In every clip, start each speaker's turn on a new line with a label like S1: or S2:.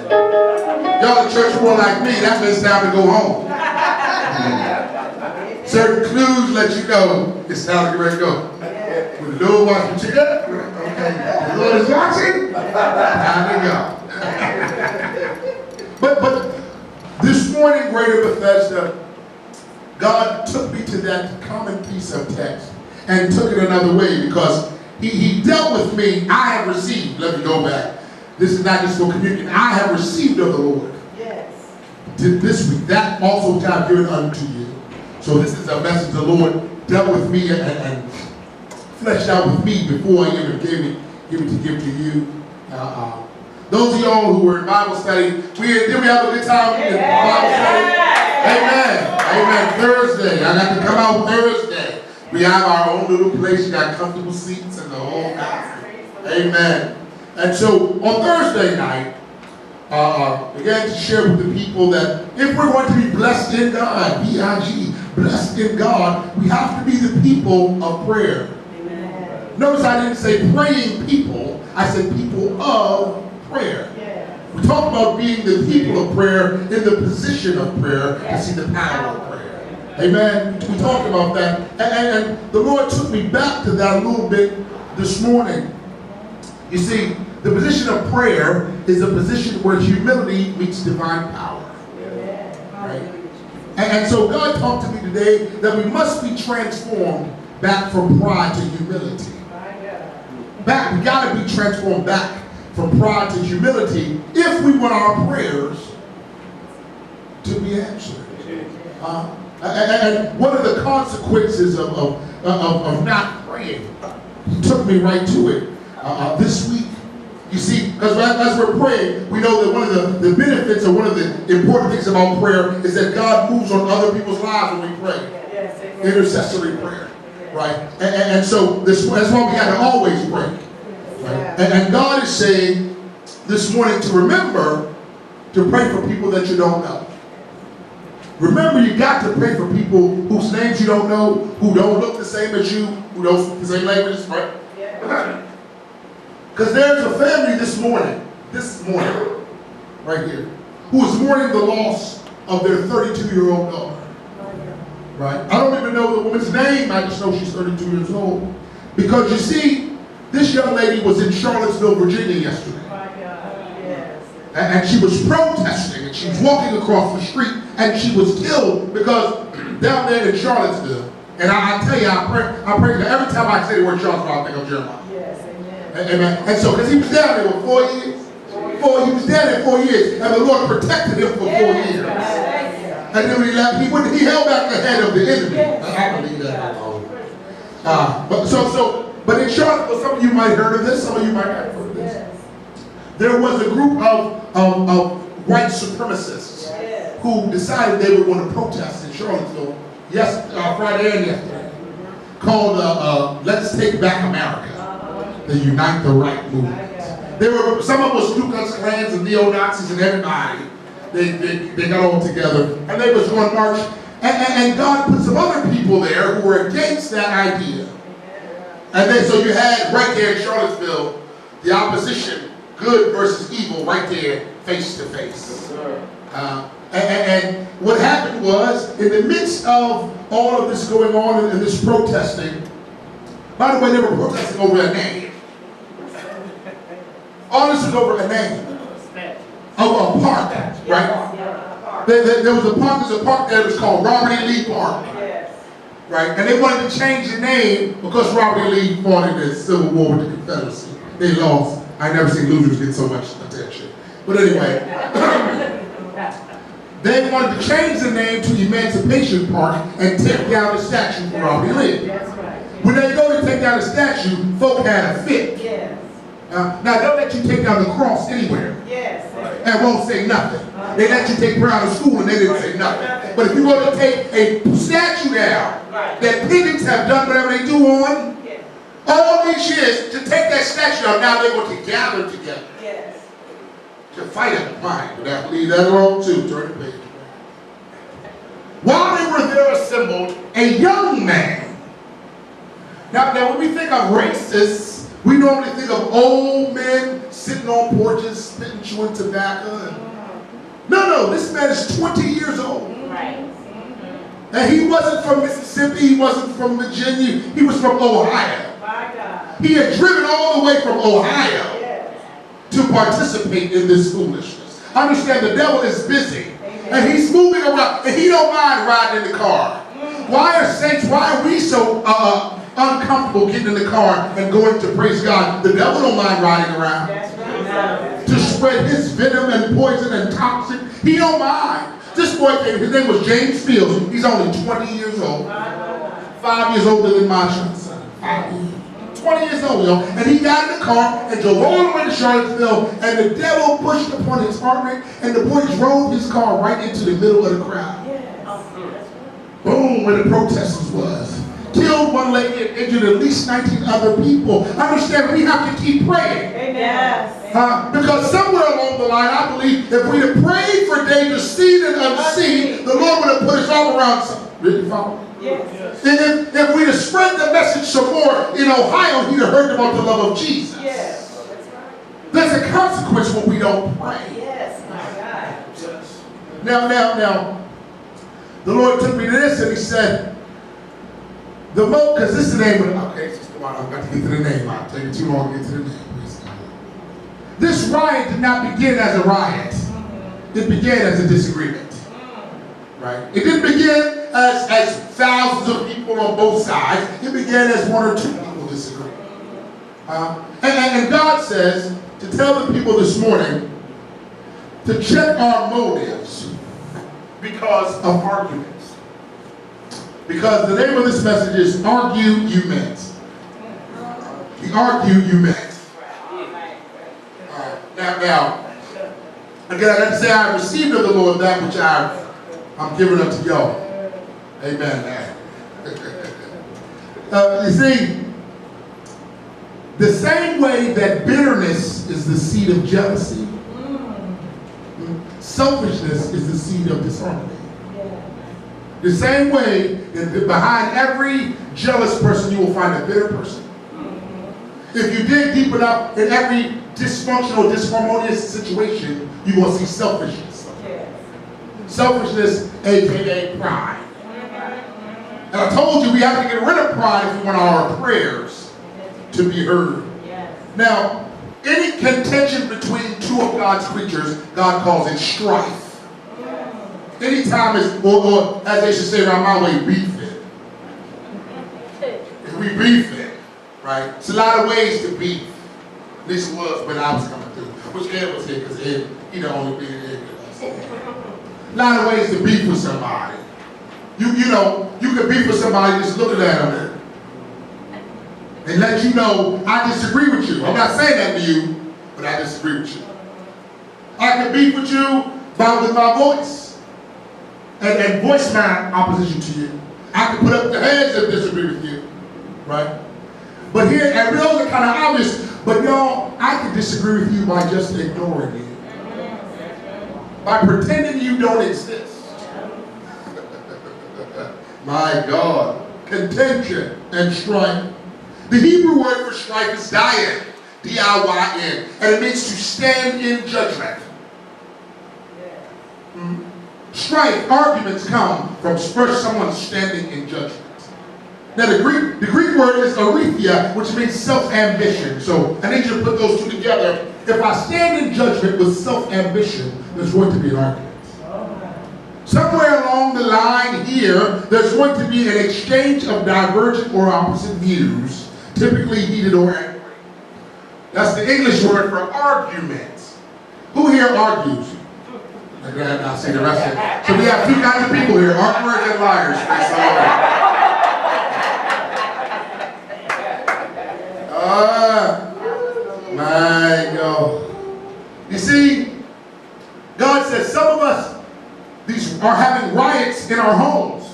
S1: Y'all in church are more like me. That means it's time to go home. Certain clues let you know it's time to get ready to go. When the Lord watches you, okay, the Lord is watching, time to go. But this morning, Greater Bethesda, God took me to that common piece of text and took it another way because he dealt with me. I have received, let me go back. This is not just for communion. I have received of the Lord. Yes. This week, that also time given unto you. So this is a message the Lord dealt with me and fleshed out with me before I even gave it to give to you. Those of y'all who were in Bible study, did we have a good time in Bible study? Amen. Amen. Thursday. I got to come out Thursday. We have our own little place. You got comfortable seats and the whole house. Amen. And so on Thursday night, began to share with the people that if we're going to be blessed in God, B-I-G, blessed in God, we have to be the people of prayer. Amen. Notice I didn't say praying people. I said people of prayer. Yeah. We talked about being the people of prayer in the position of prayer to see the power of prayer. Amen. We talked about that. And the Lord took me back to that a little bit this morning. You see, the position of prayer is a position where humility meets divine power. Right? And so God talked to me today that we must be transformed back from pride to humility. We got to be transformed back from pride to humility if we want our prayers to be answered. And one of the consequences of not praying, he took me right to it this week. You see, because as we're praying, we know that one of the benefits or one of the important things about prayer is that God moves on other people's lives when we pray. Yes, intercessory prayer, right? And so that's why we got to always pray. Right? And God is saying this morning to remember to pray for people that you don't know. Remember, you got to pray for people whose names you don't know, who don't look the same as you, who don't speak the same language, right? Yeah. Because there's a family this morning, right here, who is mourning the loss of their 32-year-old daughter. Right? I don't even know the woman's name. I just know she's 32 years old. Because you see, this young lady was in Charlottesville, Virginia yesterday. And she was protesting, and she was walking across the street, and she was killed because down there in Charlottesville, and I tell you, I pray that every time I say the word Charlottesville, I think of Jeremiah. Yes, amen. Amen. And so, because he was down there for 4 years, he was down there 4 years, and the Lord protected him for 4 years. And then when he left, he held back the head of the enemy. I believe that. But in Charlottesville, some of you might have heard of this, some of you might not have heard of this. There was a group of white supremacists who decided they were going to protest in Charlottesville Friday and yesterday, called Let's Take Back America, the Unite the Right movement. Some of us Ku Klux Klans and neo-Nazis and everybody, they got all together and they was going to march. And God put some other people there who were against that idea. And then so you had right there in Charlottesville, the opposition, good versus evil, right there, face to face. And what happened was, in the midst of all of this going on and this protesting, by the way, they were protesting over a name. All this was over a name. Over a park, right? There was a park there that was called Robert E. Lee Park. Right? And they wanted to change the name because Robert E. Lee fought in the Civil War with the Confederacy. They lost. I never seen losers get so much attention. But anyway, they wanted to change the name to Emancipation Park and take down the statue for Robert E. Lee. When they go to take down the statue, folk had a fit. Now they'll let you take down the cross anywhere and won't say nothing. They let you take prayer out of school and they didn't say nothing. But if you want to take a statue down that pigeons have done whatever they do on, all these years to take that statue out, now they're going to gather together to fight it. Fine, but I leave that alone too. Turn the page. While they were there assembled, a young man. Now when we think of racists, we normally think of old men, sitting on porches, spitting, chewing tobacco. No, this man is 20 years old.
S2: Right.
S1: And he wasn't from Mississippi, he wasn't from Virginia, he was from Ohio.
S2: My God.
S1: He had driven all the way from Ohio
S2: Yes.
S1: to participate in this foolishness. Understand, the devil is busy.
S2: Amen.
S1: And he's moving around, and he don't mind riding in the car. Why are we so uncomfortable getting in the car and going to praise God? The devil don't mind riding around.
S2: That's right.
S1: To spread his venom and poison and toxic. He don't mind. This boy came, his name was James Fields. He's only 20 years old. 5 years older than my son. 20 years old, y'all. And he got in the car and drove all the way to Charlottesville, and the devil pushed upon his heart rate, and the boy drove his car right into the middle of the crowd. Boom, where the protesters was. Killed one lady and injured at least 19 other people. Understand, we have to keep praying.
S2: Yes.
S1: Because somewhere along the line, I believe, if we had prayed for dangers seen and unseen, the Lord would have put his arm around something. Really follow?
S2: Yes.
S1: And if we'd have spread the message some more in Ohio, he'd have heard about the love of Jesus.
S2: Yes. That's right.
S1: There's a consequence when we don't pray.
S2: Yes, my God.
S1: Now, the Lord took me to this and he said, because this is the name of it. Okay, just come on, I've got to get to the name. I'll take too long to get to the name. This riot did not begin as a riot. It began as a disagreement. Right? It didn't begin as thousands of people on both sides. It began as one or two people disagreeing. And God says to tell the people this morning to check our motives because of arguments. Because the name of this message is Argue You Meant. The Argue You Meant. Now, again, I got to say I received of the Lord that which I'm giving unto y'all. Amen. You see, the same way that bitterness is the seed of jealousy, selfishness is the seed of disharmony. The same way that behind every jealous person you will find a bitter person. If you dig deep enough in every dysfunctional, disharmonious situation, you will see selfishness. Selfishness, aka pride. And I told you we have to get rid of pride if we want our prayers to be heard. Now, any contention between two of God's creatures, God calls it strife. Anytime it's, or as they should say around my way, beef it. We beef it, right? It's a lot of ways to beef. At least it was when I was coming through. Which Ed was here, because Ed, he the only being here with us. A lot of ways to beef with somebody. You know, you can beef with somebody just looking at them and let you know, I disagree with you. I'm not saying that to you, but I disagree with you. I can beef with you with my voice and voice my opposition to you. I can put up the hands and disagree with you, right? But here, and those are kind of obvious, but y'all, I can disagree with you by just ignoring you. By pretending you don't exist. My God. Contention and strife. The Hebrew word for strife is diyin, D-I-Y-N, and it means to stand in judgment. Strife, arguments come from first someone standing in judgment. Now the Greek word is arithia, which means self-ambition. So I need you to put those two together. If I stand in judgment with self-ambition, there's going to be an argument. Somewhere along the line here, there's going to be an exchange of divergent or opposite views, typically heated or angry. That's the English word for argument. Who here argues? I see the rest of it. So we have two kinds of people here, arguers and liars. My God. You see, God says some of us are having riots in our homes.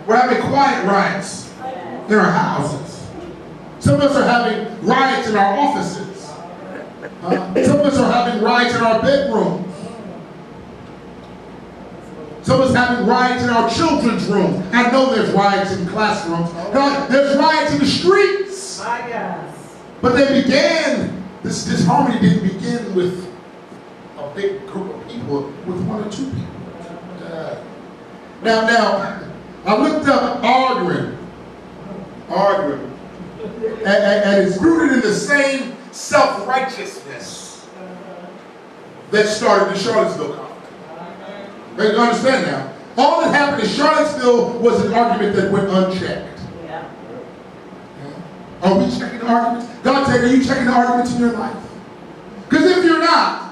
S1: We're having quiet riots in our houses. Some of us are having riots in our offices. Some of us are having riots in our bedrooms. Some of us having riots in our children's rooms. I know there's riots in classrooms. There's riots in the streets. But they began this disharmony didn't begin with a big group of people, with one or two people. Now, I looked up arguing, and it's rooted in the same self-righteousness that started the Charlottesville conflict. You understand now? All that happened in Charlottesville was an argument that went unchecked.
S2: Yeah.
S1: Are we checking the arguments? God said, are you checking the arguments in your life? Because if you're not,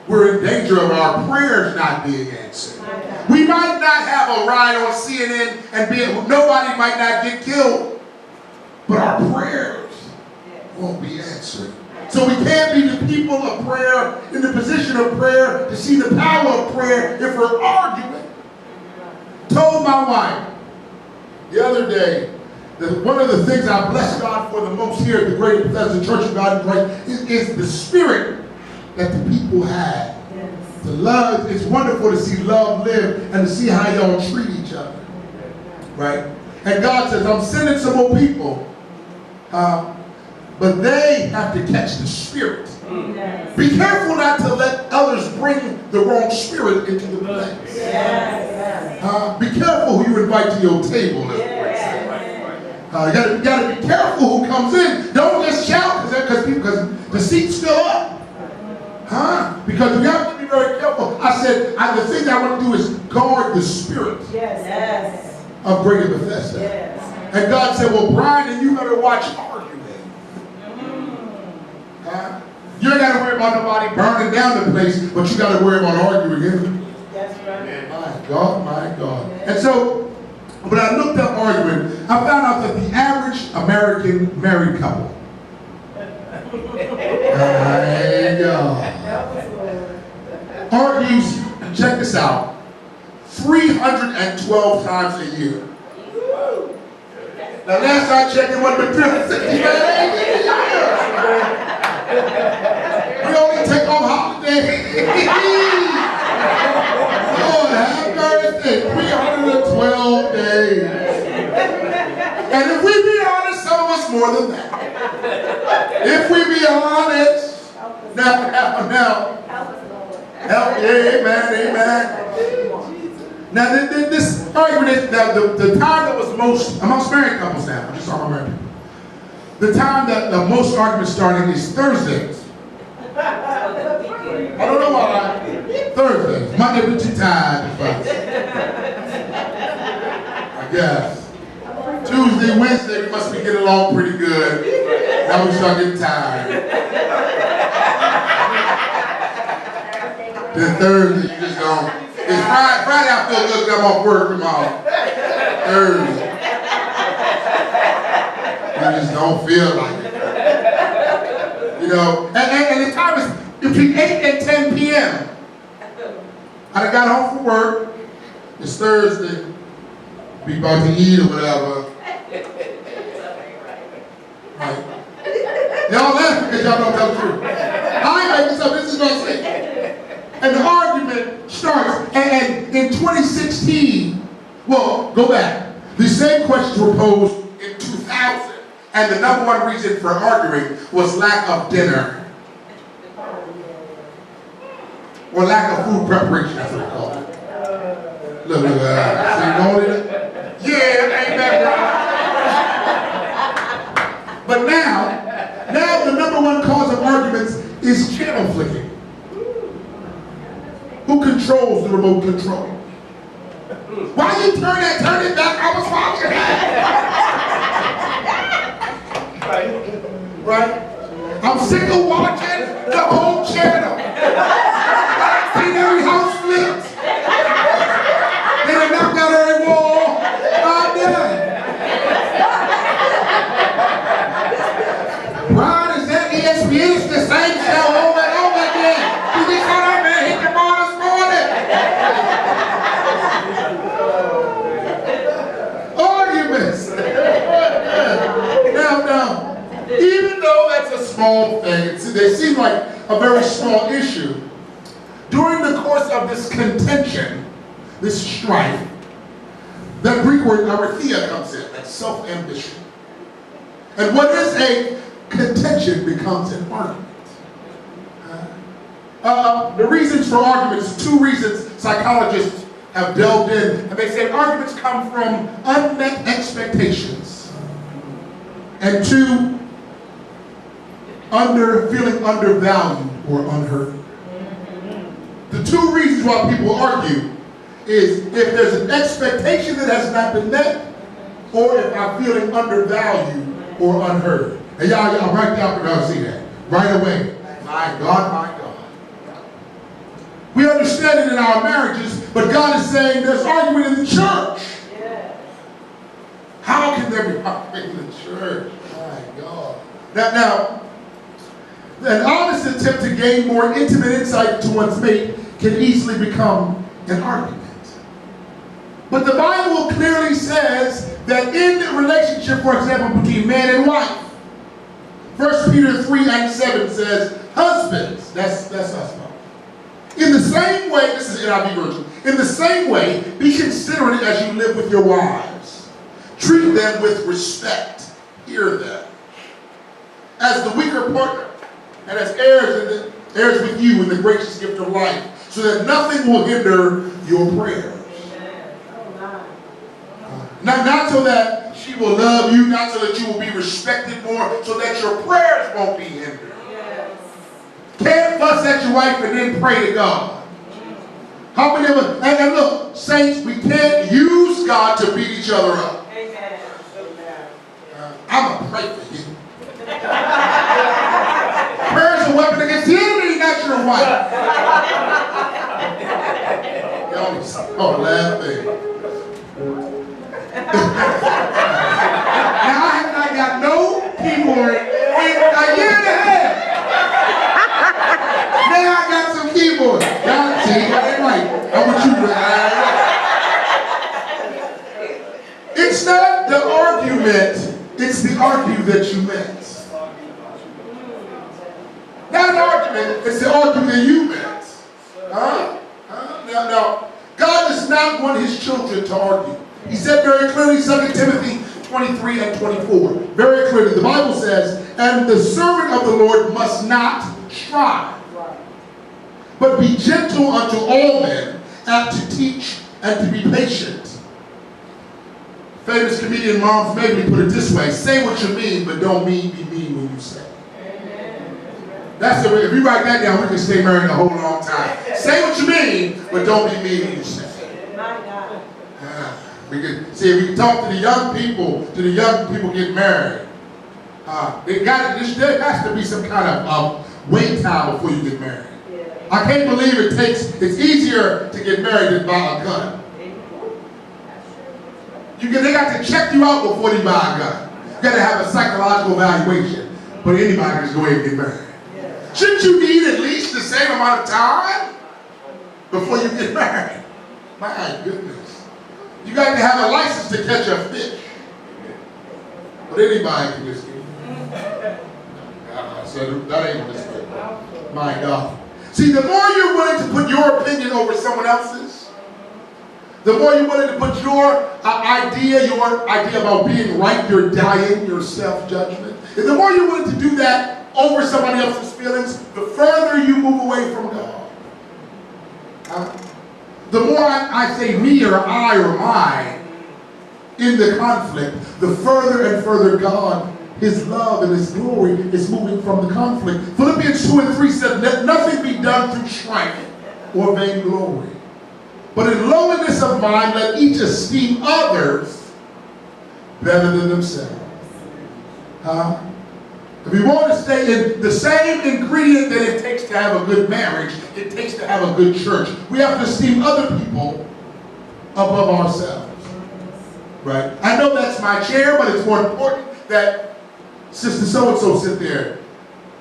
S1: we're in danger of our prayers not being answered. We might not have a ride on CNN and nobody might not get killed, but our prayers won't be answered. So we can't be the people of prayer, in the position of prayer, to see the power of prayer if we're arguing. Told my wife the other day that one of the things I bless God for the most here at the Great Bethesda Church of God in Christ is the spirit that the people have. The love, it's wonderful to see love live and to see how y'all treat each other. Right? And God says, I'm sending some more people, but they have to catch the spirit.
S2: Yes.
S1: Be careful not to let others bring the wrong spirit into the place.
S2: Yes.
S1: Be careful who you invite to your table. You gotta be careful who comes in. Don't just shout because the seats fill up. Because we have to be very careful. I said, the thing I want to do is guard the spirit of Greater Bethesda.
S2: Yes.
S1: And God said, well, Brian, and you better watch arguing. You ain't got to worry about nobody burning down the place, but you got to worry about arguing.
S2: That's right.
S1: My God, my God. And so, when I looked up arguing, I found out that the average American married couple, argues, check this out, 312 times a year. Now last I checked, it wasn't been 365 days a year. We only take off holidays. Lord have mercy, 312 days. And if we be honest, some of us more than that. If we be honest, now, help, amen. Now, this argument, the time that was most, amongst married couples now, I'm just talking about married people, the time that the most arguments starting is Thursdays. I don't know why. Thursdays. Monday we too tired to fight. I guess. Tuesday, Wednesday, we must be getting along pretty good. Now we start getting tired. Then Thursday, you just don't. It's Friday I feel good because I'm off work tomorrow. Thursday. You just don't feel like it. You know, and the time is between 8 and 10 p.m. I done got home from work. It's Thursday. Be about to eat or whatever. Right. Y'all laughing because y'all don't tell the truth. I ain't making stuff. This is what I'm saying. And the argument starts. And in 2016, well, go back. The same questions were posed in 2000. And the number one reason for arguing was lack of dinner. Or lack of food preparation, that's what they call it. Look, see, yeah, ain't that right? But now the number one cause of arguments is channel flicking. Who controls the remote control? Why you turn it back? I was watching. Right? I'm sick of watching the whole channel. See every house flipped. They done knocked out every wall. I'm done. Brian, is that ESPN? It's the same show over and over again. You just got up there and hit the ball this morning. Arguments. Now, even though that's a small thing, they seem like a very small issue. During the course of this contention, this strife, that Greek word aletheia comes in, that's self-ambition. And what is a contention becomes an argument. The reasons for arguments, two reasons psychologists have delved in, and they say arguments come from unmet expectations, and two, feeling undervalued or unheard. The two reasons why people argue is if there's an expectation that has not been met, or if I'm feeling undervalued or unheard. And y'all right there, y'all see that right away. My God, my God. We understand it in our marriages, but God is saying there's argument in the church. How can there be argument in the church? My God. Now, an honest attempt to gain more intimate insight to one's mate can easily become an argument. But the Bible clearly says that in a relationship, for example, between man and wife, 1 Peter 3:7 says, husbands, that's us. In the same way, this is NIV version, in the same way, be considerate as you live with your wives. Treat them with respect. Hear them. As the weaker partner, and as heirs with you in the gracious gift of life, so that nothing will hinder your prayers. Not so that she will love you, not so that you will be respected more, so that your prayers won't be hindered. Can't fuss at your wife and then pray to God. How many of us, and look, saints, we can't use God to beat each other up. I'm going to pray for you. Prayer is a weapon against the enemy, not your wife. Y'all laughing. Now I have not got no keyboard in a year and a half. Now I got some keyboard. Y'all see, right? I want you to. It's not the argument, it's the argue that you meant. Not an argument, it's the argument you meant. Now, God does not want his children to argue. He said very clearly, 2 Timothy 23:24. Very clearly, the Bible says, and the servant of the Lord must not strive, but be gentle unto all men, apt to teach and to be patient. Famous comedian Moms Mabley put it this way: say what you mean, but don't be mean when you say. That's if you write that down, we can stay married a whole long time. Say what you mean, but don't be mean when you say. We can we talk to the young people get married. There has to be some kind of wait time before you get married. I can't believe it's easier to get married than buy a gun. They got to check you out before they buy a gun. You got to have a psychological evaluation. But anybody can just go ahead and get married. Shouldn't you need at least the same amount of time before you get married? My goodness. You got to have a license to catch a fish. But anybody can just get so that ain't what it's for. My God. See, the more you're willing to put your opinion over someone else's, the more you're willing to put your idea about being right, your dying, your self-judgment, and the more you're willing to do that over somebody else's feelings, the further you move away from God. The more I say me or I or mine in the conflict, the further and further God, his love and his glory is moving from the conflict. Philippians 2:3 said, let nothing be done through strife or vainglory, but in lowliness of mind, let each esteem others better than themselves. If we want to stay in the same ingredient that it takes to have a good marriage, it takes to have a good church, we have to esteem other people above ourselves. Right? I know that's my chair, but it's more important that Sister so-and-so sit there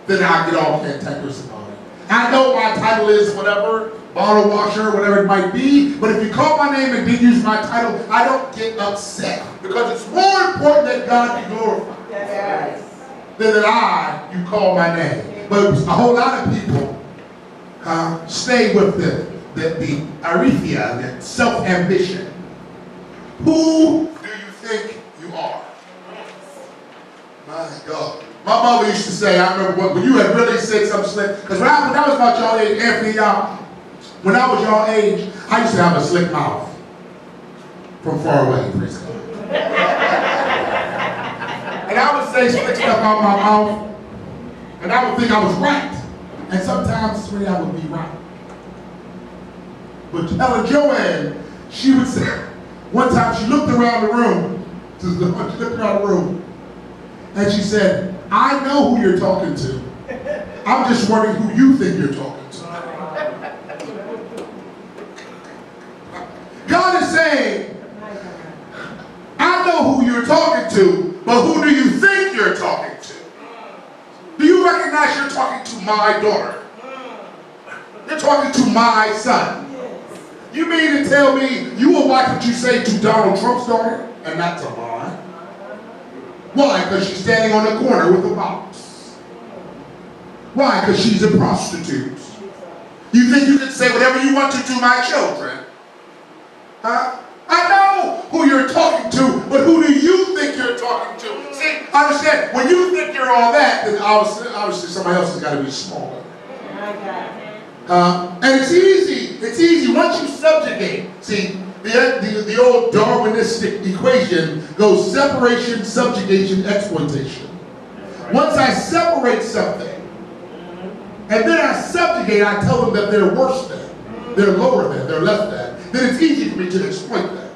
S1: than I get all cantankerous about it. I know my title is whatever, bottle washer, whatever it might be, but if you call my name and didn't use my title, I don't get upset, because it's more important that God be glorified. Yes. Than that you call my name. But a whole lot of people stay with the arithia, the self-ambition. Who do you think you are? My God. My mother used to say, I remember when you had really said something slick, because when I was about y'all age, Anthony, y'all, when I was y'all age, I used to have a slick mouth from far away, praise God. And I would say slick stuff out of my mouth, and I would think I was right. And sometimes, sweetie, I would be right. But Ella Joanne, she would say, one time she looked around the room, and she said, I know who you're talking to. I'm just wondering who you think you're talking to. God is saying, I know who you're talking to, but who do you think you're talking to? Do you recognize you're talking to my daughter? You're talking to my son. You mean to tell me you will watch what you say to Donald Trump's daughter and not to mine? Why? Because she's standing on the corner with a box. Why? Because she's a prostitute. You think you can say whatever you want to my children? Huh? I know who you're talking to, but who do you think you're talking to? See, understand, when you think you're all that, then obviously somebody else has got to be smaller. And it's easy once you subjugate. See, the old Darwinistic equation goes separation, subjugation, exploitation. Once I separate something, and then I subjugate, I tell them that they're worse than, they're lower than, they're less than, then it's easy for me to exploit them.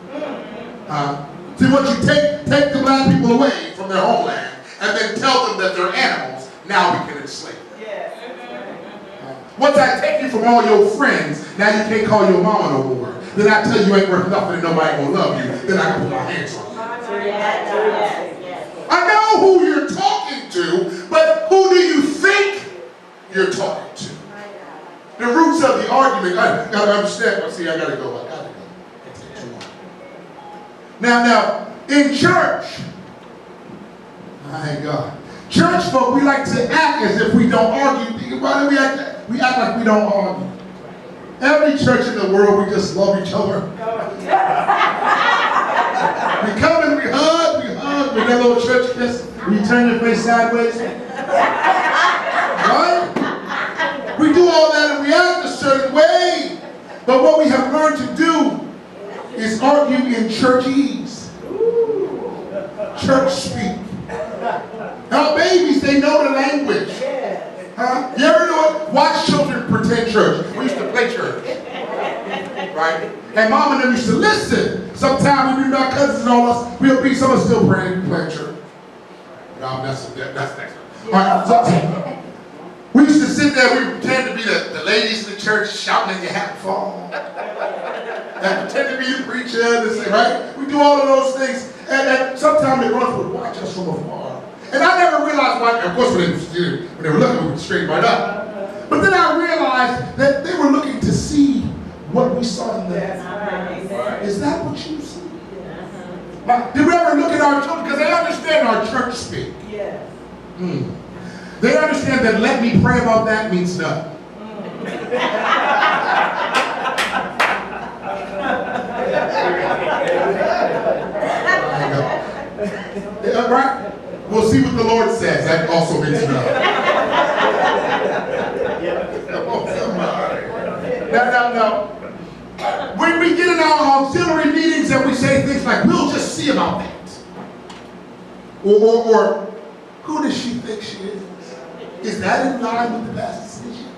S1: See, once you take the black people away from their homeland, and then tell them that they're animals, now we can enslave them. Once I take you from all your friends, now you can't call your mama no more. Then I tell you you ain't worth nothing and nobody gonna love you. Then I can put my hands on you. I know who you're talking to, but who do you think you're talking to? The roots of the argument, I gotta understand. See, I gotta go. It's too long. Now, in church, my God, church folk, we like to act as if we don't argue. Why do we act? We act like we don't argue. Every church in the world, we just love each other. We come and we hug with that little church kiss. We turn your face sideways. Right? We do all that and we act a certain way. But what we have learned to do is argue in churchese. Church speak. Now babies, they know the language. Huh? You ever know it? Watch children pretend church. We used to play church. Right? And mom and them used to listen. Sometimes we be our cousins and all us, we'll be some of us still playing church. No, that's next one. Alright, so we used to sit there, we pretend to be the ladies in the church shouting at your hat fall. And pretend to be the preacher, right? We do all of those things. And sometimes the girls would watch us from afar. And I never realized why, of course when they were looking, we would straighten right up. But then I realized that they were looking to see what we saw in them. Is that what you see? Did we ever look at our children? Because they understand our church speak.
S2: Yes.
S1: They understand that let me pray about that means nothing. Right? We'll see what the Lord says. That also means nothing. Now. When we get in our auxiliary meetings and we say things like, we'll just see about that. Or who does she think she is? Is that in line with the pastor's decision?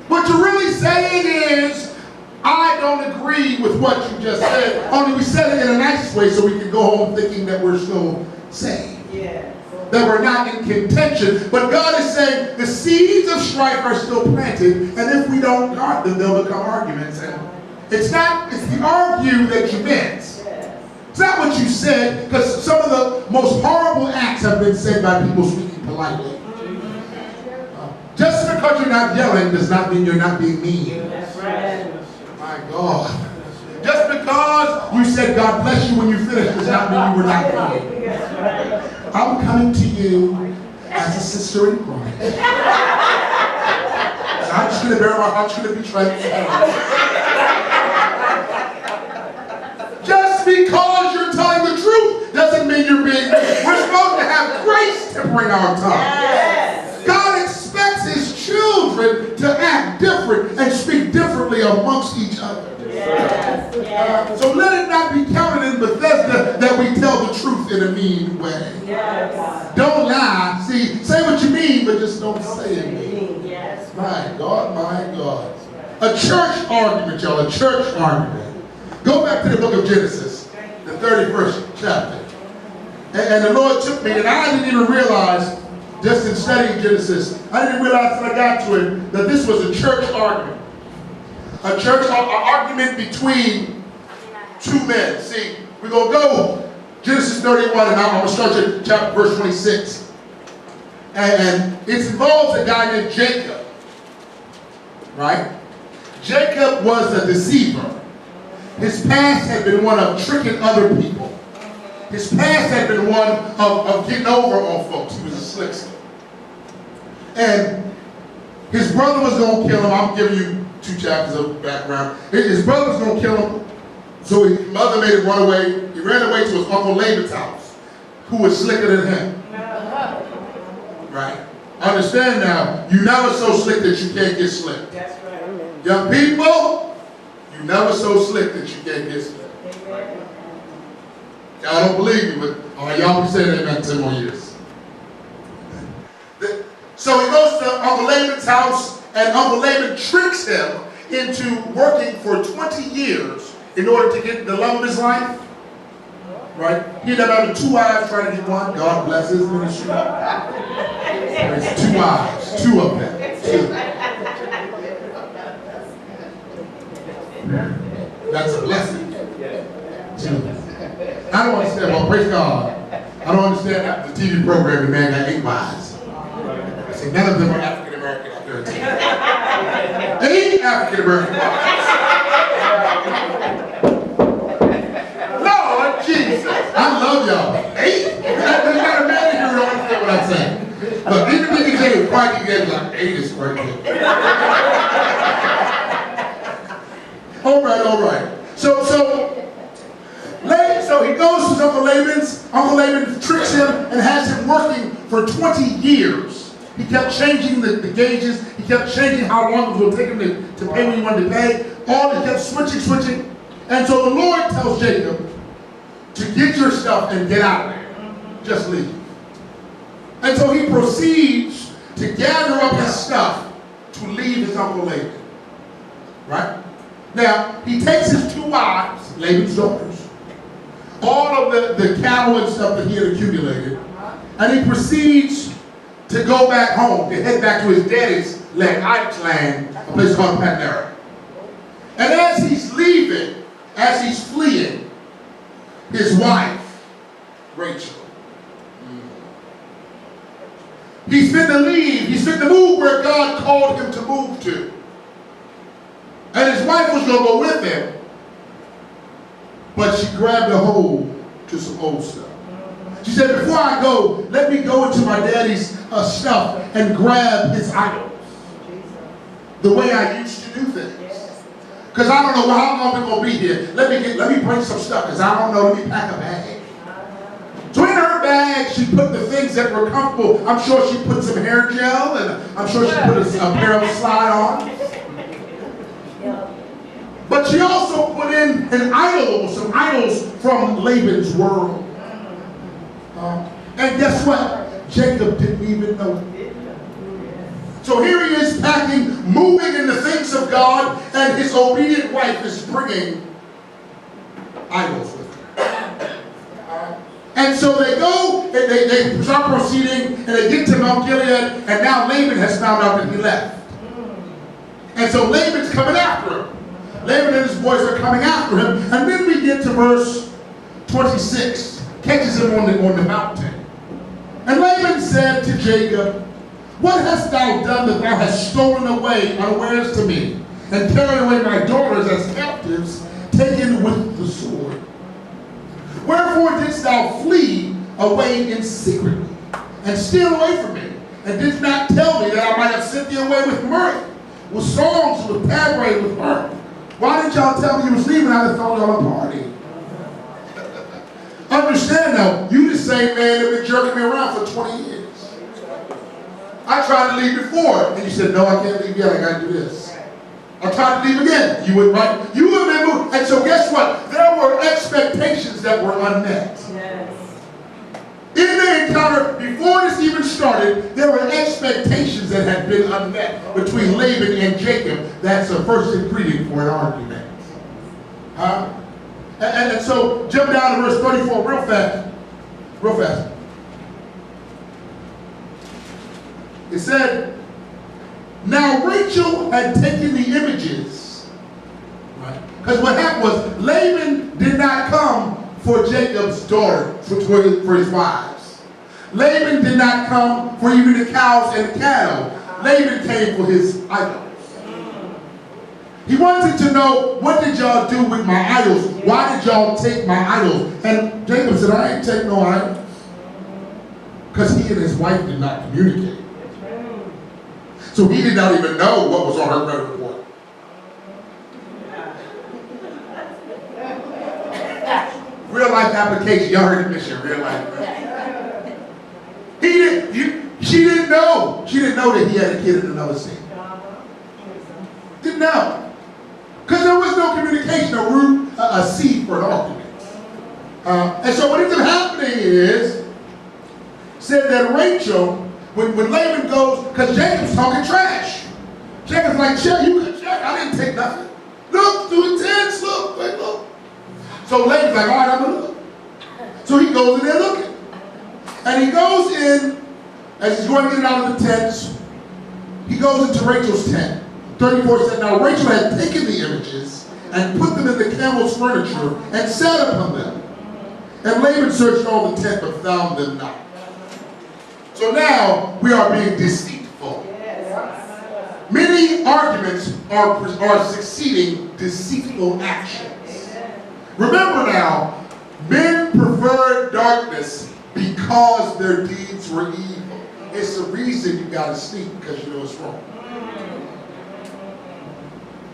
S1: What you're really saying is, I don't agree with what you just said. Only we said it in a nice way so we can go home thinking that we're still saved. Yeah. That we're not in contention. But God is saying the seeds of strife are still planted, and if we don't guard them, they'll become arguments. And it's the argue that you miss. It's not what you said, because some of the most horrible acts have been said by people speaking politely. Just because you're not yelling does not mean you're not being mean. That's right. My God. Just because you said God bless you when you finished does not mean you were not mean. I'm coming to you as a sister in Christ. I'm just going to bear my heart, I'm just going to be transparent. Just because you're telling the truth doesn't mean you're being mean. We're supposed to have tempering our tongue.
S2: Yes.
S1: God expects his children to act different and speak differently amongst each other.
S2: Yes. Yes.
S1: So let it not be counted in Bethesda that we tell the truth in a mean way.
S2: Yes.
S1: Don't lie. See, say what you mean, but just don't say it mean.
S2: Yes.
S1: My God, my God. A church argument, y'all, a church argument. Go back to the book of Genesis, the 31st chapter. And the Lord took me, and I didn't even realize, just in studying Genesis, I didn't realize until I got to it, that this was a church argument. A church argument between two men. See, we're going to go Genesis 31, and I'm going to start at chapter verse 26. And it involves a guy named Jacob. Right? Jacob was a deceiver. His past had been one of tricking other people. His past had been one of getting over on folks. He was a slickster. And his brother was going to kill him. I'm giving you 2 chapters of background. His brother was going to kill him. So his mother made him run away. He ran away to his Uncle Laban's house, who was slicker than him. Right? Understand now, you're never so slick that you can't get slick.
S2: That's right.
S1: Young people, you're never so slick that you can't get slick. Y'all don't believe me, but y'all be saying that in 10 more years. So he goes to Uncle Laban's house, and Uncle Laban tricks him into working for 20 years in order to get the love of his life. Right? He ended up having 2 wives trying to get one. God bless his ministry. There's 2 wives, 2 of them. 2. That's a blessing. 2. I don't understand. Well, praise God. I don't understand after the TV program, the man got 8 wives. I say none of them are African American after a TV. 8 African American wives. Lord Jesus. I love y'all. 8? There's not a man here who don't understand what I'm saying. Look, even if you say quite again, like 8 is right here. All right. So he goes to Uncle Laban's. Uncle Laban tricks him and has him working for 20 years. He kept changing the gauges. He kept changing how long it was going to take him to pay what he wanted to pay. He kept switching. And so the Lord tells Jacob to get your stuff and get out of there. Just leave. And so he proceeds to gather up his stuff to leave his Uncle Laban. Right? Now, he takes his 2 wives, Laban's daughters, all of the cattle and stuff that he had accumulated, and he proceeds to go back home, to head back to his daddy's land, a place called Pandora. And as he's leaving, as he's fleeing, his wife, Rachel, he's fit to leave, he's fit to move where God called him to move to. And his wife was going to go with him, but she grabbed a hold to some old stuff. She said, before I go, let me go into my daddy's stuff and grab his idols. The way I used to do things. Because I don't know how long we're going to be here. Let me bring some stuff, because I don't know. Let me pack a bag. So in her bag, she put the things that were comfortable. I'm sure she put some hair gel, and I'm sure she put a pair of slide on. But she also put in some idols from Laban's world. And guess what? Jacob didn't even know it. So here he is packing, moving in the things of God, and his obedient wife is bringing idols with her. And so they go, and they start proceeding, and they get to Mount Gilead, and now Laban has found out that he left. And so Laban's coming after him. Laban and his boys are coming after him. And then we get to verse 26. Catches him on the mountain. And Laban said to Jacob, what hast thou done that thou hast stolen away unawares to me, and carried away my daughters as captives, taken with the sword? Wherefore didst thou flee away in secretly, and steal away from me, and didst not tell me that I might have sent thee away with mirth, with songs, with tabret, with mirth? Why didn't y'all tell me you was leaving? I'd have thrown y'all a party. Understand now, you the same man that been jerking me around for 20 years. I tried to leave before. And you said, no, I can't leave yet. I got to do this. I tried to leave again. You wouldn't, right? You wouldn't have moved. And so guess what? There were expectations that were unmet.
S2: Yes.
S1: In the encounter, before this even started, there were expectations that had been unmet between Laban and Jacob. That's the first ingredient for an argument. And so, jump down to verse 34 real fast. Real fast. It said, now Rachel had taken the images. Right? Because what happened was, Laban did not come for Jacob's daughter, for his wives. Laban did not come for even the cows and the cattle. Laban came for his idols. He wanted to know, what did y'all do with my idols? Why did y'all take my idols? And Jacob said, I ain't take no idols. Because he and his wife did not communicate. So he did not even know what was on her credit report. Real life application. Y'all heard the mission, real life. She didn't know. She didn't know that he had a kid in another state. Didn't know. Because there was no communication, a seed for an argument. And so what ended up happening is, said that Rachel, when Laban goes, because Jacob's talking trash. Jacob's like, check, you can check. I didn't take nothing. Look, through the tents, look, wait, look. So Laban's like, all right, I'm going to look. So he goes in there looking. And he goes in, as he's going to get out of the tents, he goes into Rachel's tent. 34 said, now Rachel had taken the images and put them in the camel's furniture and sat upon them. And Laban searched all the tent but found them not. So now we are being deceitful. Many arguments are succeeding deceitful actions. Remember now, men preferred darkness because their deeds were evil. It's the reason you got to sneak, because you know it's wrong.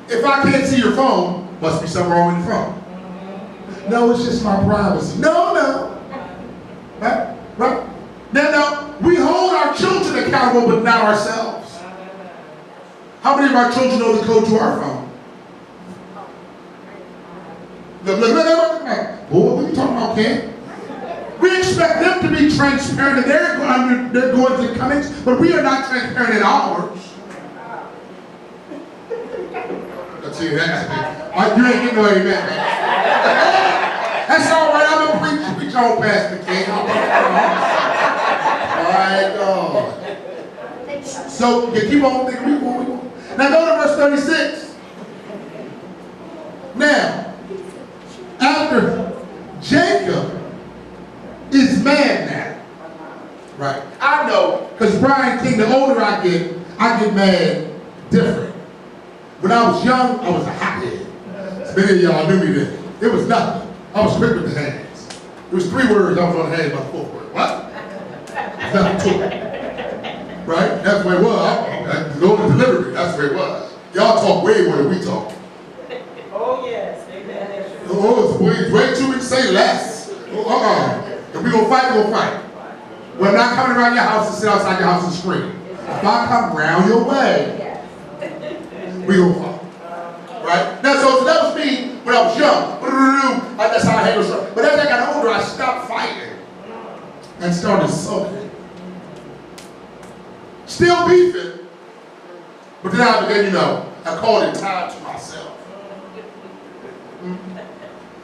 S1: If I can't see your phone, must be something wrong with your phone. No, it's just my privacy. No. Right? Right? Now, we hold our children accountable, but not ourselves. How many of our children know the code to our phone? Look. What are you talking about, Ken? We expect them to be transparent in their going to comments, but we are not transparent in ours. Let's see that. You ain't getting no amen. That's all right. I'm going to preach on Pastor King. My God. So, you keep on thinking, we go. Now go to verse 36. Now, after Jacob is mad now. Right. I know, because Brian King, the older I get mad different. When I was young, I was a hothead. Many of y'all knew me then. It was nothing. I was quick with the hands. It was 3 words, I was on the hands by the 4th word. What? Nothing to it. Right? That's the way it was. The Lord delivered me. That's the way it was. Y'all talk way more than we talk.
S2: Oh, yes. Amen.
S1: Oh, it's way too much to say less. If we're going to fight, we're going to fight. We're not coming around your house and sit outside your house and scream. If I come around your way, we're going to fight. Right? Now, so that was me when I was young. That's how I handled stuff. But as I got older, I stopped fighting and started sulking. Still beefing, but then I began, I called it time to myself.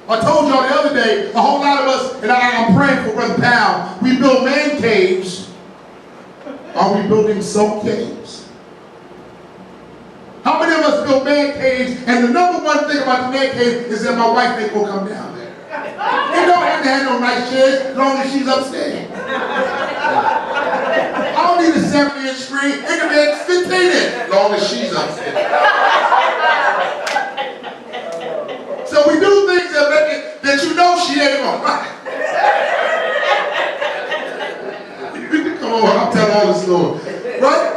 S1: I told y'all the other day, a whole lot of us, and I'm praying for Brother Powell, we build man caves. Are we building soul caves? How many of us build man caves, and the number one thing about the man cave is that my wife ain't gonna come down there. You don't have to have no nice chairs as long as she's upstairs. I don't need a 70-inch screen. It can be a 15-inch as long as she's upstairs. So we do things that make it that she ain't gonna like. Come on, I'm telling all this Lord. Right?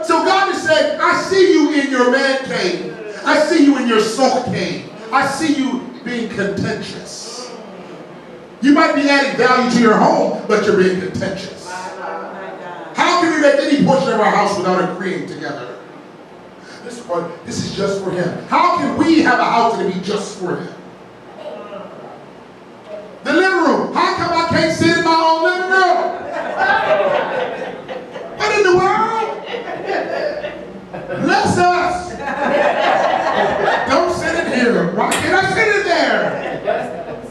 S1: So God is saying, I see you in your man cave. I see you in your sulk cave. I see you being contentious. You might be adding value to your home, but you're being contentious. How can we make any portion of our house without agreeing together? This is just for him. How can we have a house and it be just for him? The living room. How come I can't sit in my own living room? What in the world? Bless us. Don't sit in here. Why can't I sit in there?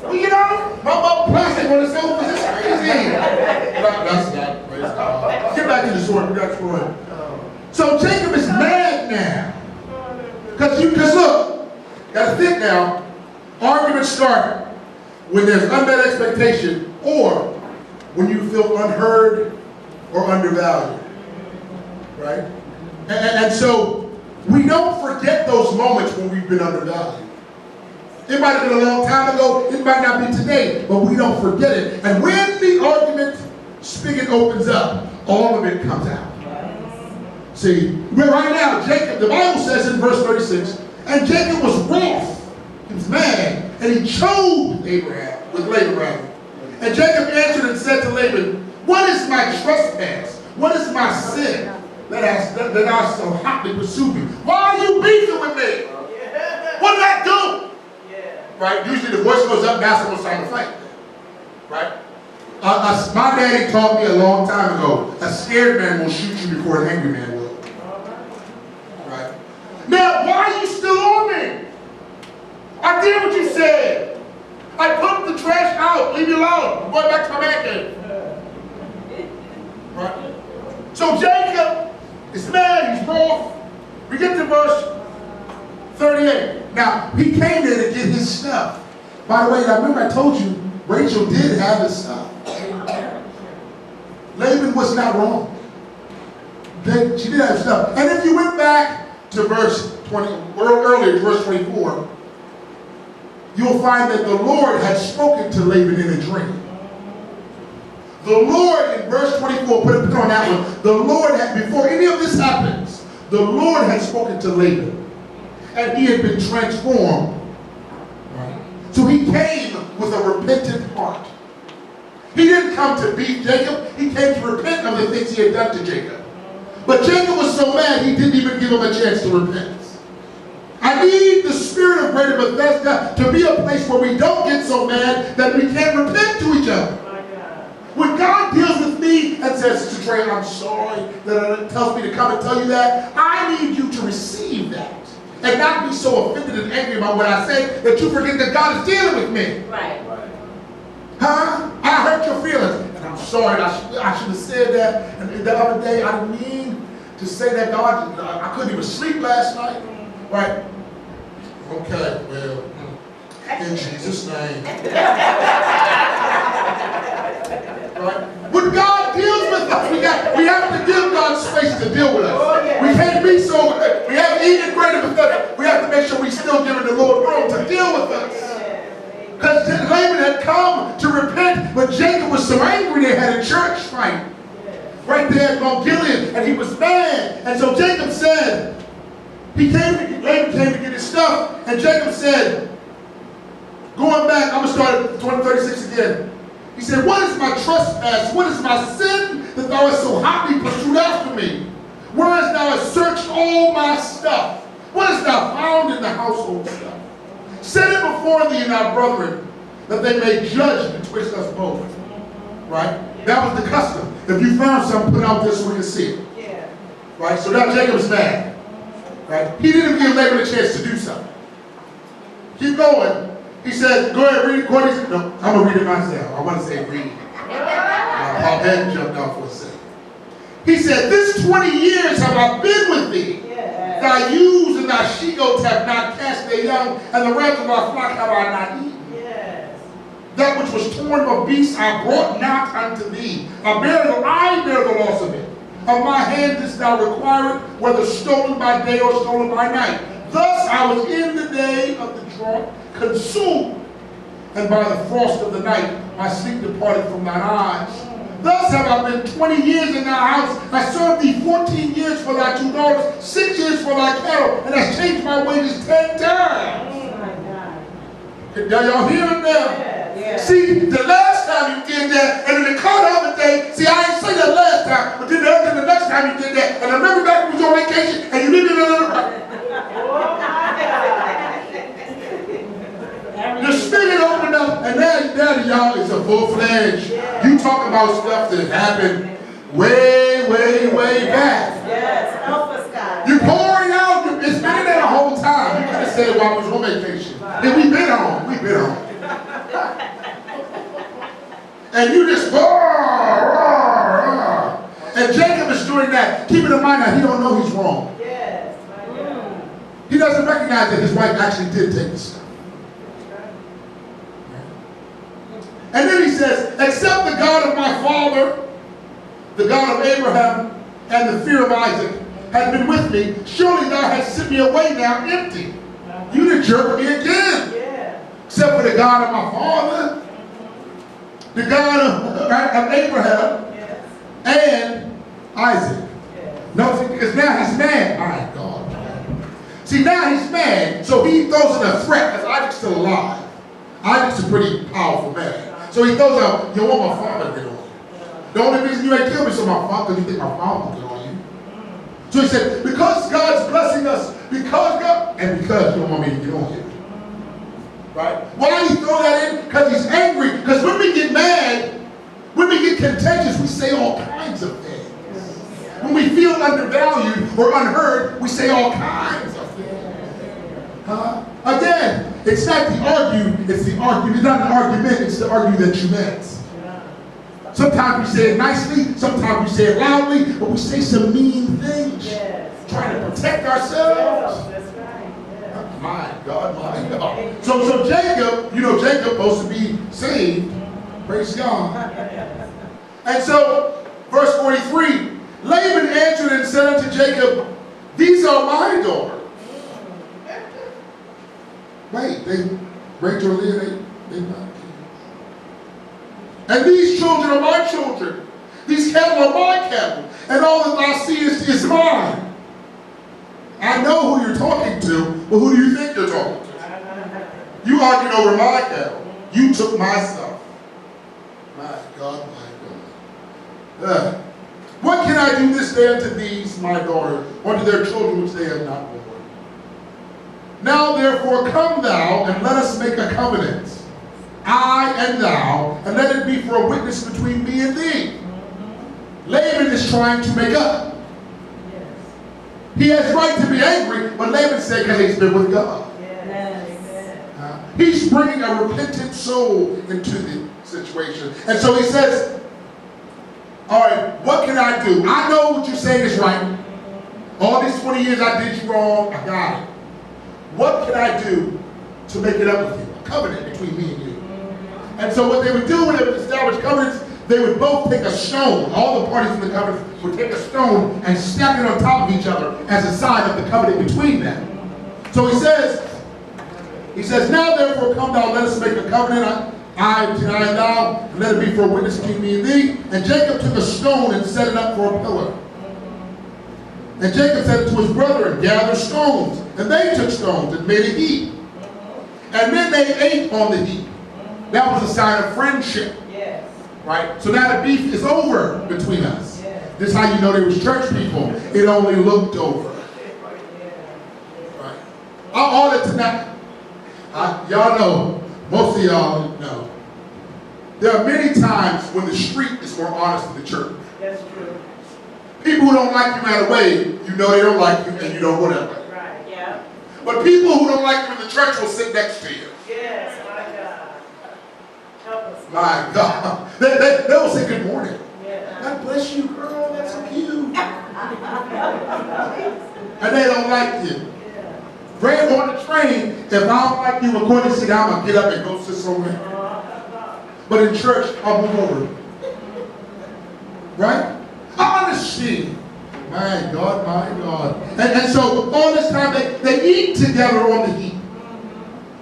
S1: Well, you know, my plastic on the sofa is crazy. That's not. Praise God. Get back to the story. We got to story. So Jacob is mad now. Because look, gotta think now, arguments start when there's unmet expectation or when you feel unheard or undervalued. Right? And so we don't forget those moments when we've been undervalued. It might have been a long time ago, it might not be today, but we don't forget it. And when the argument spigot opens up, all of it comes out. See, right now, Jacob, the Bible says in verse 36, and Jacob was wroth, he was mad, and he chose Laban. And Jacob answered and said to Laban, what is my trespass? What is my sin that I so hotly pursue me? Why are you beefing with me? What did I do? Right? Usually the voice goes up, now someone's trying to fight. Right? My daddy taught me a long time ago, a scared man will shoot you before an angry man will. Right? Now, why are you still on me? I did what you said. I put the trash out. Leave me alone. I'm going back to my man cave. Right? So Jacob is mad. He's wroth. We get to verse 38. Now, he came there to get his stuff. By the way, I remember I told you, Rachel did have his stuff. Laban was not wrong. She did have stuff. And if you went back to verse 20, earlier, verse 24, you'll find that the Lord had spoken to Laban in a dream. The Lord, in verse 24, put it on that one, the Lord had, before any of this happens, the Lord had spoken to Laban. And he had been transformed. Right? So he came with a repentant heart. He didn't come to beat Jacob. He came to repent of the things he had done to Jacob. But Jacob was so mad, he didn't even give him a chance to repent. I need the spirit of Greater Bethesda to be a place where we don't get so mad that we can't repent to each other. When God deals with me and says, Sister Trey, I'm sorry, that tells me to come and tell you that, I need you to receive that. And not be so offended and angry about what I say that you forget that God is dealing with me.
S2: Right.
S1: Huh? I hurt your feelings. And I'm sorry, I should have said that. And the other day, I didn't mean to say that, God. I couldn't even sleep last night. Right? Okay, well, in Jesus' name. Right? When God deals with us, we have to give God space to deal with us.
S2: Oh, yeah.
S1: We can't be so, we have even greater Bethesda. We have to make sure we still giving the Lord room to deal with us. Because Laban had come to repent, but Jacob was so angry they had a church fight. Right there at Mount Gilead, and he was mad. And so Jacob said, Laban came to get his stuff, and Jacob said, going back, I'm going to start at 36 again. He said, what is my trespass? What is my sin that thou hast so hotly pursued after me? Whereas thou hast searched all my stuff? What hast thou found in the household stuff? Set it before thee and thy brethren, that they may judge betwixt us both. Right? That was the custom. If you found something, put it out there so we can see it.
S2: Yeah.
S1: Right? So now Jacob's mad. Right? He didn't give Laban a chance to do something. Keep going. He said, go ahead, read it. No, I'm going to read it myself. I want to say read. My head jumped off for a second. He said, this 20 years have I been with thee.
S2: Yes.
S1: Thy ewes and thy she-goats have not cast their young, and the rams of thy flock have I not eaten.
S2: Yes.
S1: That which was torn of beasts I brought not unto thee. I bear the loss of it. Of my hand didst thou require it, whether stolen by day or stolen by night. Thus I was in the day of the drought consumed, and by the frost of the night my sleep departed from thine eyes. Thus have I been 20 years in thy house. I served thee 14 years for thy 2 daughters, 6 years for thy cattle, and hast changed my wages 10 times.
S2: Oh my God.
S1: Y'all hear it now?
S2: Yes. Yeah.
S1: See, the last time you did that, and in the car the other day, see, I didn't say that last time, but then the next time you did that, and I remember back when you was on vacation, and you lived in another.
S2: Oh, my God.
S1: The spirit opened up, and now y'all is a full-fledged.
S2: Yeah.
S1: You talk about stuff that happened way, way, way back.
S2: Yes, help us, God.
S1: You pouring out, it's been in there the whole time. You could have said it while we was on vacation. And we've been on. And you just, and Jacob is doing that. Keep it in mind that he don't know he's wrong.
S2: Yes, my God.
S1: He doesn't recognize that his wife actually did take the stuff. And then he says, except the God of my father, the God of Abraham, and the fear of Isaac has been with me, surely thou hast sent me away now empty. You done jerked me again.
S2: Yeah.
S1: Except for the God of my father, the God of Abraham,
S2: Yes.
S1: and Isaac.
S2: Yes.
S1: No, because now he's mad. My God. See, now he's mad, so he throws in a threat, because Isaac's still alive. Isaac's a pretty powerful man. So he throws out, you want my father to get on you. The only reason you ain't killed me is so my father, because you think my father will get on you. So he said, because God's blessing us, because God, and because you don't want me to get on you. Right? Why did he throw that in? Because he's angry. Because when we get mad, when we get contentious, we say all kinds of things. When we feel undervalued or unheard, we say all kinds of things. Again, it's not the argue, it's the argument. It's not an argument, it's the argue that you meant. Sometimes we say it nicely, sometimes we say it loudly, but we say some mean things.
S2: Yes.
S1: Trying to protect ourselves.
S2: That's right. Yeah.
S1: My God, my God. So Jacob, Jacob supposed to be saved. Praise God. And so, verse 43, Laban answered and said unto Jacob, these are my daughters. Wait, Rachel and Leah, they not. And these children are my children. These cattle are my cattle. And all that I see is mine. I know who you're talking to, but who do you think you're talking to? You argued over my cattle. You took my stuff. My God, my God. What can I do this day unto these, my daughters, or to their children which they have not born? Now therefore come thou, and let us make a covenant, I and thou, and let it be for a witness between me and thee. Laban is trying to make up.
S2: Yes.
S1: He has right to be angry, but Laban said, because he's been with God.
S2: Yes.
S1: He's bringing a repentant soul into the situation. And so he says, all right, what can I do? I know what you're saying is right. All these 20 years I did you wrong, I got it. What can I do to make it up with you? A covenant between me and you. And so what they would do when they would establish covenants, they would both take a stone. All the parties in the covenant would take a stone and stack it on top of each other as a sign of the covenant between them. So he says, now therefore come thou, let us make a covenant, I and thou, and let it be for a witness between me and thee. And Jacob took a stone and set it up for a pillar. And Jacob said to his brethren, gather stones. And they took stones and made a heap. And then they ate on the heap. That was a sign of friendship.
S2: Yes.
S1: Right? So now the beef is over between us.
S2: Yes.
S1: This is how you know they was church people. It only looked over. Right? All that tonight. Y'all know, most of y'all know. There are many times when the street is more honest than the church.
S2: That's true.
S1: People who don't like you right away, you know they don't like you, and you know whatever.
S2: Right, yeah.
S1: But people who don't like you in the church will sit next to you.
S2: Yes, my God. Help us.
S1: My God. They will say good morning.
S2: Yeah.
S1: God bless you, girl. That's so cute. And they don't like you.
S2: Yeah.
S1: Right on the train, if I don't like you according to see, I'm going to get up and go sit somewhere. But in church, I'll move over. Right? Honesty. My God, my God. And so all this time they eat together on the heap.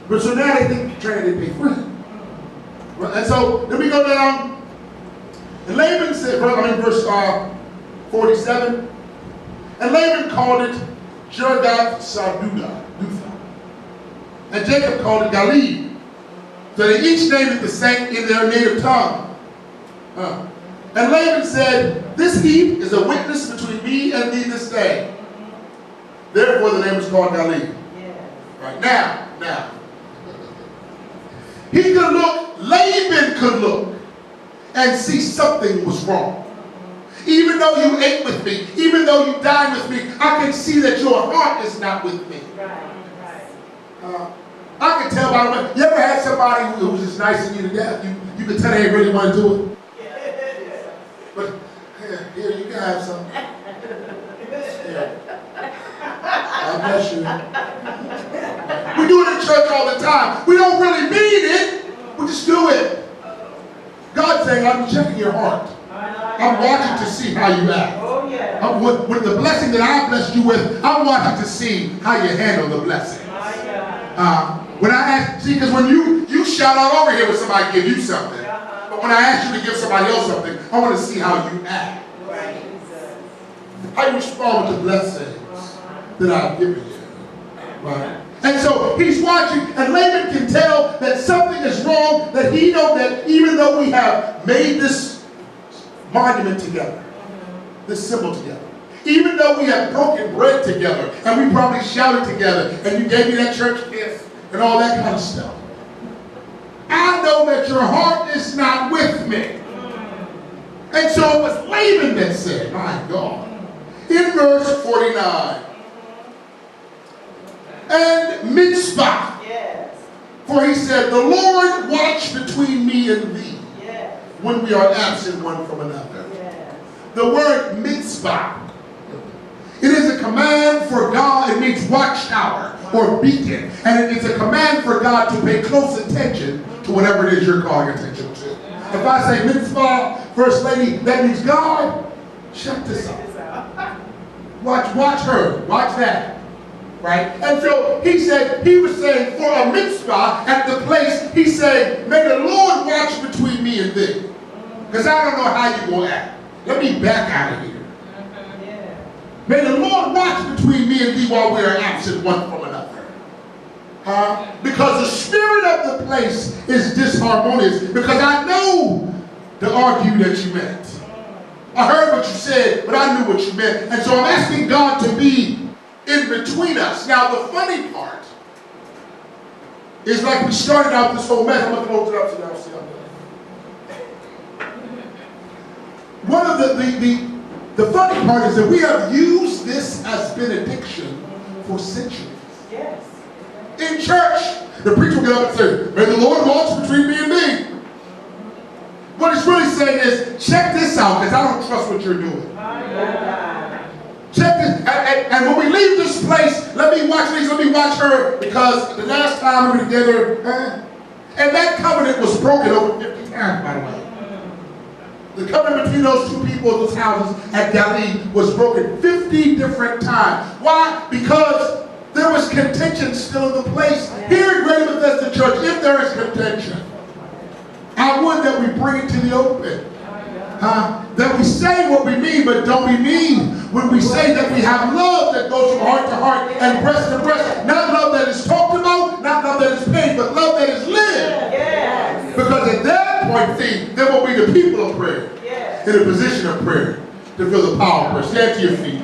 S1: But so now they think you're trying to be free. And so then we go down. And Laban said, verse 47. And Laban called it Jergath Saduda. And Jacob called it Galib. So they each named it the same in their native tongue. And Laban said, this heap is a witness between me and thee this day. Therefore the name is called Galilee. Right now. He could look, Laban could look and see something was wrong. Even though you ate with me, even though you dined with me, I can see that your heart is not with me. I can tell by the way. You ever had somebody who was just nice to you to death? You could tell they really want to do it. But here you can have some. Yeah. God bless you. We do it in church all the time. We don't really mean it. We just do it. God's saying, I'm checking your heart. I'm watching to see how you act. With the blessing that I blessed you with, I'm watching to see how you handle the blessing. When I ask, see, because when you shout out over here when somebody give you something, but when I ask you to give somebody else something, I want to see how you act. How you respond with the blessings that I've given you. Right? And so he's watching, and Laban can tell that something is wrong, that he knows that even though we have made this monument together, this symbol together, even though we have broken bread together, and we probably shouted together, and you gave me that church gift, and all that kind of stuff, I know that your heart is not with me. And so it was Laban that said, my God, in verse 49, and Mitzvah, for he said, the Lord watch between me and thee when we are absent one from another. The word mitzvah, it is a command for God. It means watchtower or beacon. And it is a command for God to pay close attention to whatever it is you're calling attention to. If I say mitzvah, First Lady, that means God, check this out. Watch her. Watch that. Right? And so he said, he was saying for a mitzvah at the place, he said, may the Lord watch between me and thee. Because I don't know how you're going to act. Let me back out of here. May the Lord watch between me and thee while we are absent one from another. Because the spirit of the place is disharmonious. Because I know to argue that you meant. I heard what you said, but I knew what you meant. And so I'm asking God to be in between us. Now the funny part is like we started out this whole mess. I'm going to close it up so y'all see. One of the funny part is that we have used this as benediction for centuries. Yes. In church, the preacher will get up and say, may the Lord watch between me and thee. What it's really saying is, check this out, because I don't trust what you're doing. Check this, and when we leave this place, let me watch this, let me watch her, because the last time we were together, and that covenant was broken over 50 times, by the way. The covenant between those two people, those houses at Galilee, was broken 50 different times. Why? Because there was contention still in the place. Here at Greater Bethesda Church, if there is contention, I would that we bring it to the open. That we say what we mean, but don't be mean. When we say that we have love that goes from heart to heart and breast to breast. Not love that is talked about, not love that is paid, but love that is lived. Yes. Because at that point, see, then will be the people of prayer. Yes. In a position of prayer to feel the power of prayer. Stand to your feet.